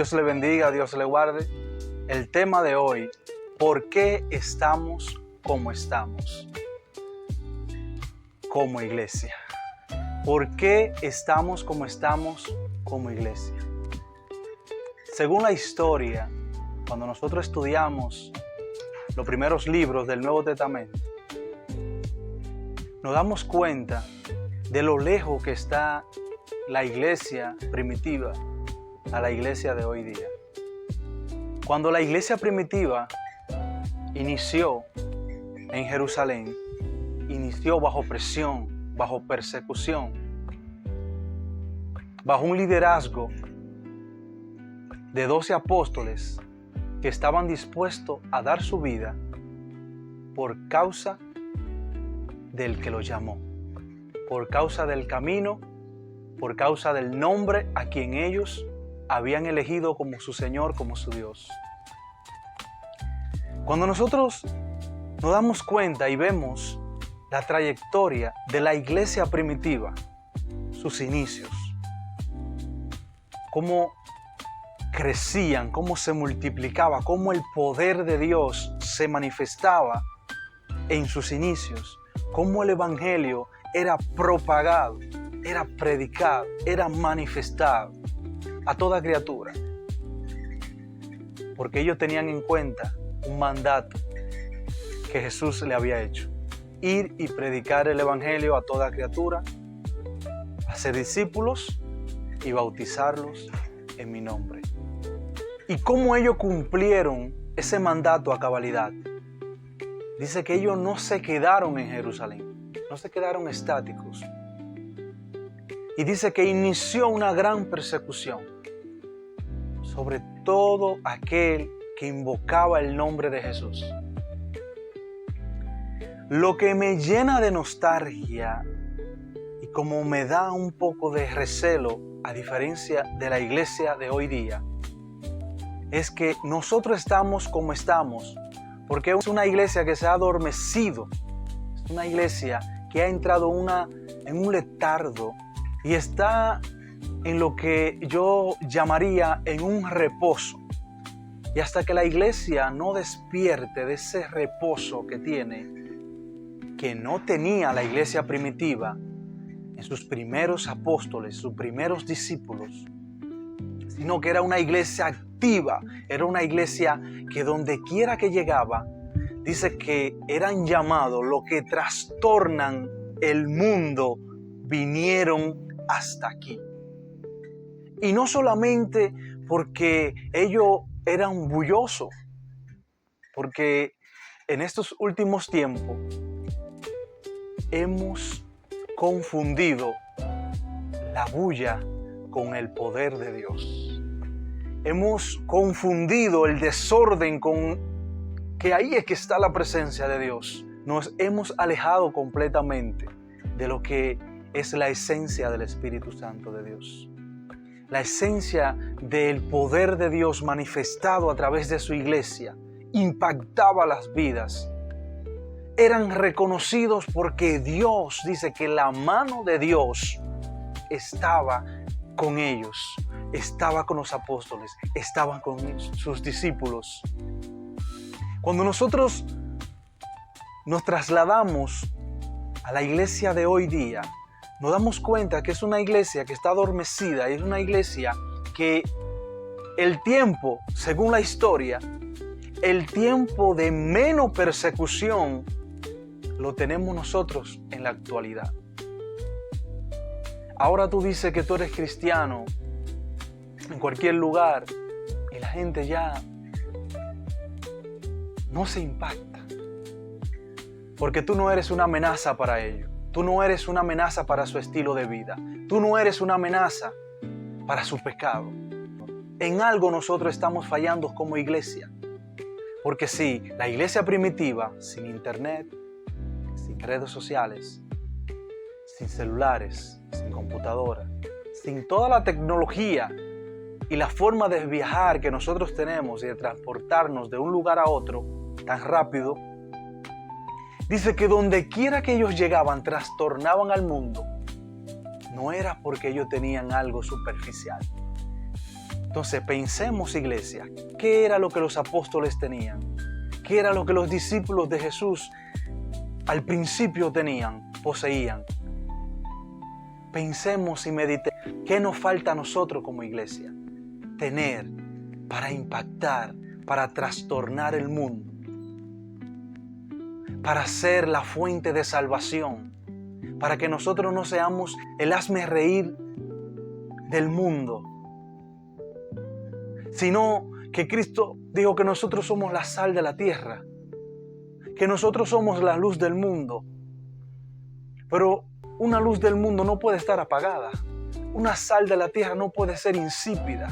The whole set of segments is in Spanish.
Dios le bendiga, Dios le guarde. El tema de hoy, ¿por qué estamos como estamos como iglesia? ¿Por qué estamos como estamos como iglesia? Según la historia, cuando nosotros estudiamos los primeros libros del Nuevo Testamento, nos damos cuenta de lo lejos que está la iglesia primitiva a la iglesia de hoy día. Cuando la iglesia primitiva inició en Jerusalén, inició bajo presión, bajo persecución, bajo un liderazgo de 12 apóstoles que estaban dispuestos a dar su vida por causa del que los llamó, por causa del camino, por causa del nombre a quien ellos habían elegido como su Señor, como su Dios. Cuando nosotros nos damos cuenta y vemos la trayectoria de la iglesia primitiva, sus inicios, cómo crecían, cómo se multiplicaba, cómo el poder de Dios se manifestaba en sus inicios, cómo el evangelio era propagado, era predicado, era manifestado a toda criatura, porque ellos tenían en cuenta un mandato que Jesús le había hecho: ir y predicar el evangelio a toda criatura, hacer discípulos y bautizarlos en mi nombre. Y cómo ellos cumplieron ese mandato a cabalidad. Dice que ellos no se quedaron en Jerusalén, no se quedaron estáticos. Y dice que inició una gran persecución sobre todo aquel que invocaba el nombre de Jesús. Lo que me llena de nostalgia y como me da un poco de recelo, a diferencia de la iglesia de hoy día, es que nosotros estamos como estamos porque es una iglesia que se ha adormecido, es una iglesia que ha entrado en un letargo y está en lo que yo llamaría en un reposo. Y hasta que la iglesia no despierte de ese reposo que tiene, que no tenía la iglesia primitiva en sus primeros apóstoles, sus primeros discípulos, sino que era una iglesia activa, era una iglesia que donde quiera que llegaba, dice que eran llamados los que trastornan el mundo, vinieron hasta aquí. Y no solamente porque ellos eran bullosos, porque en estos últimos tiempos hemos confundido la bulla con el poder de Dios. Hemos confundido el desorden con que ahí es que está la presencia de Dios. Nos hemos alejado completamente de lo que es la esencia del Espíritu Santo de Dios. La esencia del poder de Dios manifestado a través de su iglesia impactaba las vidas. Eran reconocidos porque Dios dice que la mano de Dios estaba con ellos, estaba con los apóstoles, estaban con sus discípulos. Cuando nosotros nos trasladamos a la iglesia de hoy día, nos damos cuenta que es una iglesia que está adormecida, es una iglesia que el tiempo, según la historia, el tiempo de menos persecución lo tenemos nosotros en la actualidad. Ahora tú dices que tú eres cristiano en cualquier lugar y la gente ya no se impacta, porque tú no eres una amenaza para ellos. Tú no eres una amenaza para su estilo de vida. Tú no eres una amenaza para su pecado. En algo nosotros estamos fallando como iglesia. Porque sí, la iglesia primitiva, sin internet, sin redes sociales, sin celulares, sin computadora, sin toda la tecnología y la forma de viajar que nosotros tenemos y de transportarnos de un lugar a otro tan rápido, dice que donde quiera que ellos llegaban, trastornaban al mundo. No era porque ellos tenían algo superficial. Entonces pensemos, iglesia, ¿qué era lo que los apóstoles tenían? ¿Qué era lo que los discípulos de Jesús al principio tenían, poseían? Pensemos y meditemos, ¿qué nos falta a nosotros como iglesia tener para impactar, para trastornar el mundo, para ser la fuente de salvación, para que nosotros no seamos el hazmerreír del mundo, sino que Cristo dijo que nosotros somos la sal de la tierra, que nosotros somos la luz del mundo? Pero una luz del mundo no puede estar apagada. Una sal de la tierra no puede ser insípida.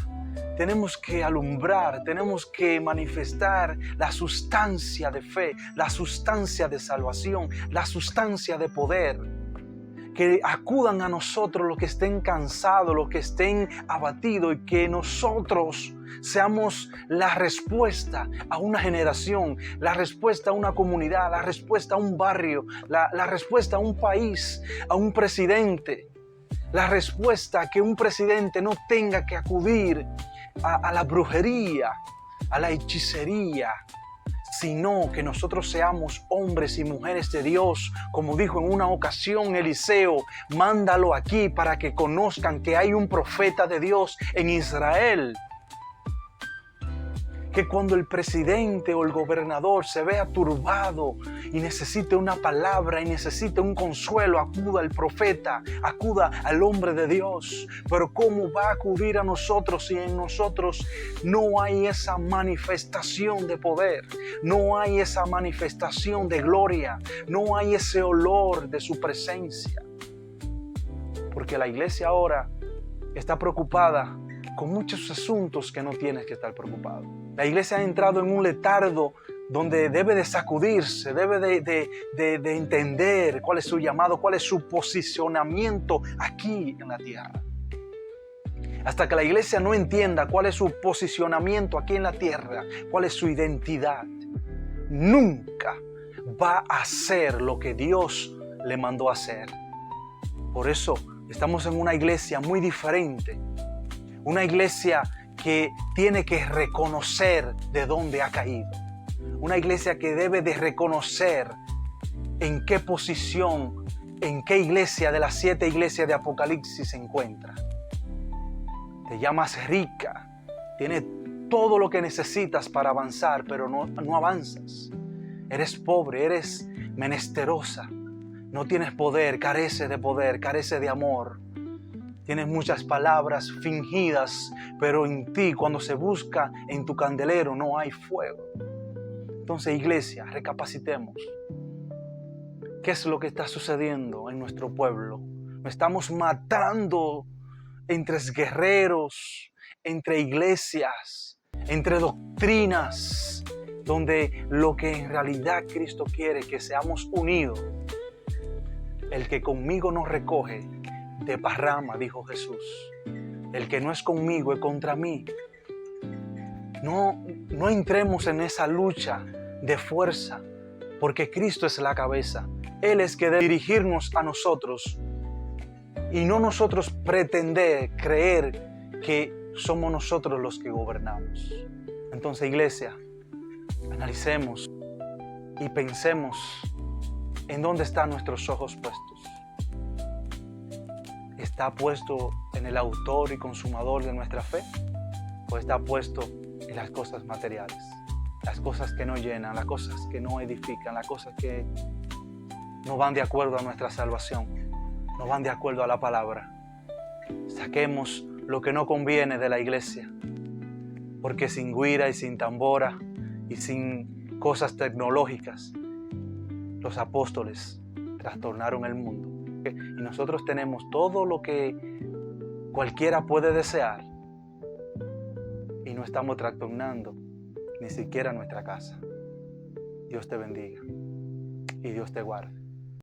Tenemos que alumbrar, tenemos que manifestar la sustancia de fe, la sustancia de salvación, la sustancia de poder. Que acudan a nosotros los que estén cansados, los que estén abatidos, y que nosotros seamos la respuesta a una generación, la respuesta a una comunidad, la respuesta a un barrio, la respuesta a un país, a un presidente, la respuesta a que un presidente no tenga que acudir a la brujería, a la hechicería, sino que nosotros seamos hombres y mujeres de Dios. Como dijo en una ocasión Eliseo, mándalo aquí para que conozcan que hay un profeta de Dios en Israel. Que cuando el presidente o el gobernador se vea turbado y necesite una palabra y necesite un consuelo, acuda al profeta, acuda al hombre de Dios. Pero ¿cómo va a acudir a nosotros si en nosotros no hay esa manifestación de poder? No hay esa manifestación de gloria, no hay ese olor de su presencia. Porque la iglesia ahora está preocupada con muchos asuntos que no tienes que estar preocupado. La iglesia ha entrado en un letargo donde debe de sacudirse, debe de entender cuál es su llamado, cuál es su posicionamiento aquí en la tierra. Hasta que la iglesia no entienda cuál es su posicionamiento aquí en la tierra, cuál es su identidad, nunca va a hacer lo que Dios le mandó a hacer. Por eso estamos en una iglesia muy diferente. Una iglesia que tiene que reconocer de dónde ha caído. Una iglesia que debe de reconocer en qué posición, en qué iglesia de las 7 iglesias de Apocalipsis se encuentra. Te llamas rica, tienes todo lo que necesitas para avanzar, pero no avanzas. Eres pobre, eres menesterosa, no tienes poder, carece de amor. Tienes muchas palabras fingidas, pero en ti, cuando se busca en tu candelero, no hay fuego. Entonces, iglesia, recapacitemos. ¿Qué es lo que está sucediendo en nuestro pueblo? Nos estamos matando entre guerreros, entre iglesias, entre doctrinas, donde lo que en realidad Cristo quiere es que seamos unidos. El que conmigo no recoge, desparrama, dijo Jesús. El que no es conmigo es contra mí. No entremos en esa lucha de fuerza, porque Cristo es la cabeza. Él es que debe dirigirnos a nosotros y no nosotros pretender, creer que somos nosotros los que gobernamos. Entonces, iglesia, analicemos y pensemos en dónde están nuestros ojos puestos. ¿Está puesto en el autor y consumador de nuestra fe? ¿O está puesto en las cosas materiales? Las cosas que no llenan, las cosas que no edifican, las cosas que no van de acuerdo a nuestra salvación, no van de acuerdo a la palabra. Saquemos lo que no conviene de la iglesia, porque sin guira y sin tambora y sin cosas tecnológicas, los apóstoles trastornaron el mundo. Y nosotros tenemos todo lo que cualquiera puede desear y no estamos trastornando ni siquiera nuestra casa. Dios te bendiga y Dios te guarde.